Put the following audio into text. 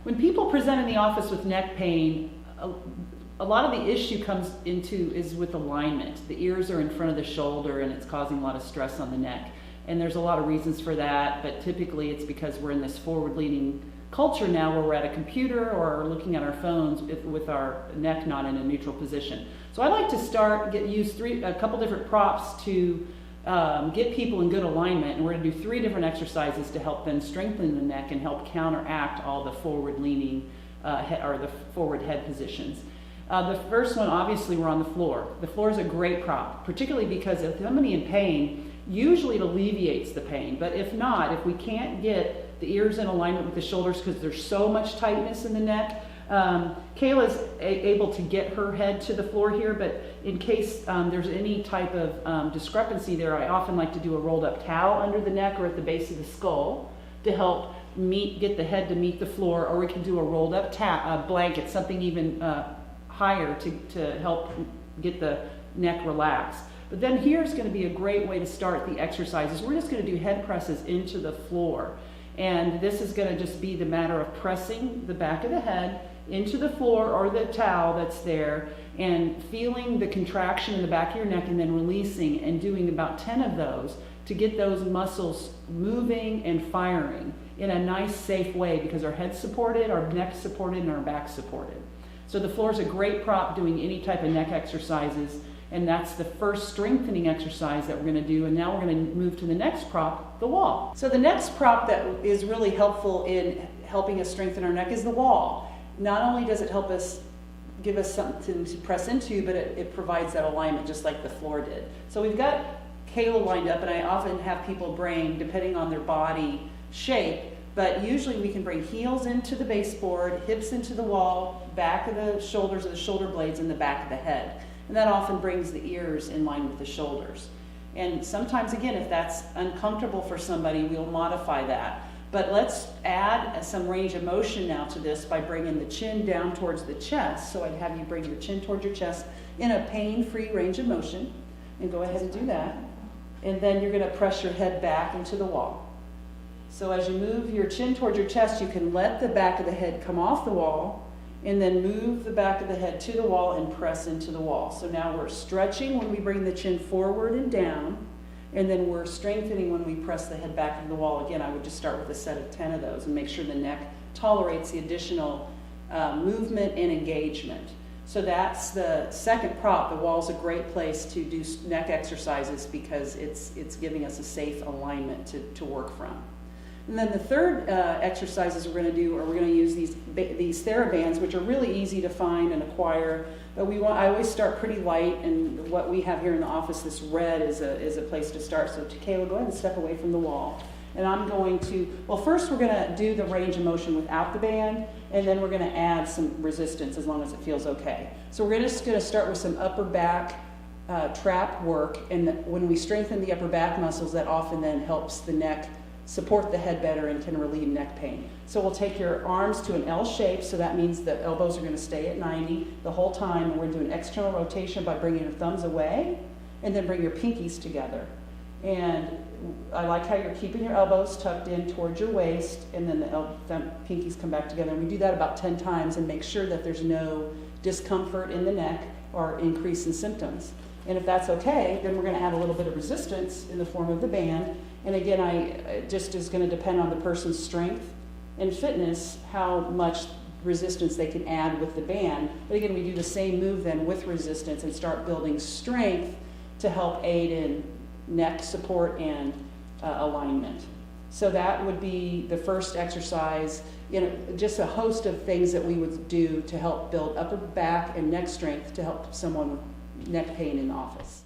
When people present in the office with neck pain, a lot of the issue is with alignment. The ears are in front of the shoulder and it's causing a lot of stress on the neck. And there's a lot of reasons for that, but typically it's because we're in this forward-leaning culture now where we're at a computer or looking at our phones with our neck not in a neutral position. So I like to use a couple different props to get people in good alignment, and we're going to do 3 different exercises to help them strengthen the neck and help counteract all the forward-leaning or the forward head positions. The first one, obviously, we're on the floor. The floor is a great prop, particularly because if somebody in pain, usually it alleviates the pain, but if not, if we can't get the ears in alignment with the shoulders because there's so much tightness in the neck, Kayla's able to get her head to the floor here, but in case there's any type of discrepancy there, I often like to do a rolled up towel under the neck or at the base of the skull to help get the head to meet the floor, or we can do a rolled up blanket, something even higher to help get the neck relaxed. But then here's going to be a great way to start the exercises. We're just going to do head presses into the floor. And this is going to just be the matter of pressing the back of the head into the floor or the towel that's there and feeling the contraction in the back of your neck and then releasing and doing about 10 of those to get those muscles moving and firing in a nice, safe way because our head's supported, our neck's supported, and our back's supported. So the floor is a great prop doing any type of neck exercises. And that's the first strengthening exercise that we're going to do. And now we're going to move to the next prop, the wall. So the next prop that is really helpful in helping us strengthen our neck is the wall. Not only does it help us, give us something to press into, but it provides that alignment just like the floor did. So we've got Kayla lined up, and I often have people bring, depending on their body shape, but usually we can bring heels into the baseboard, hips into the wall, back of the shoulders or the shoulder blades, and the back of the head. And that often brings the ears in line with the shoulders. And sometimes, again, if that's uncomfortable for somebody, we'll modify that. But let's add some range of motion now to this by bringing the chin down towards the chest. So I'd have you bring your chin towards your chest in a pain-free range of motion. And go ahead and do that. And then you're going to press your head back into the wall. So as you move your chin towards your chest, you can let the back of the head come off the wall and then move the back of the head to the wall and press into the wall. So now we're stretching when we bring the chin forward and down, and then we're strengthening when we press the head back into the wall. Again, I would just start with a set of 10 of those and make sure the neck tolerates the additional movement and engagement. So that's the second prop. The wall's a great place to do neck exercises because it's giving us a safe alignment to work from. And then the third exercises we're going to do, or we're going to use these TheraBands, which are really easy to find and acquire. But I always start pretty light, and what we have here in the office, this red is a place to start. So Kayla, go ahead and step away from the wall. And I'm going to, first we're going to do the range of motion without the band, and then we're going to add some resistance as long as it feels okay. So we're just going to start with some upper back trap work, and when we strengthen the upper back muscles, that often then helps the neck support the head better and can relieve neck pain. So we'll take your arms to an L shape, so that means the elbows are going to stay at 90 the whole time, and we're doing external rotation by bringing your thumbs away, and then bring your pinkies together. And I like how you're keeping your elbows tucked in towards your waist, and then the pinkies come back together. And we do that about 10 times and make sure that there's no discomfort in the neck or increase in symptoms. And if that's okay, then we're going to add a little bit of resistance in the form of the band. And again, it just is going to depend on the person's strength and fitness, how much resistance they can add with the band. But again, we do the same move then with resistance and start building strength to help aid in neck support and alignment. So that would be the first exercise, just a host of things that we would do to help build upper back and neck strength to help someone with neck pain in the office.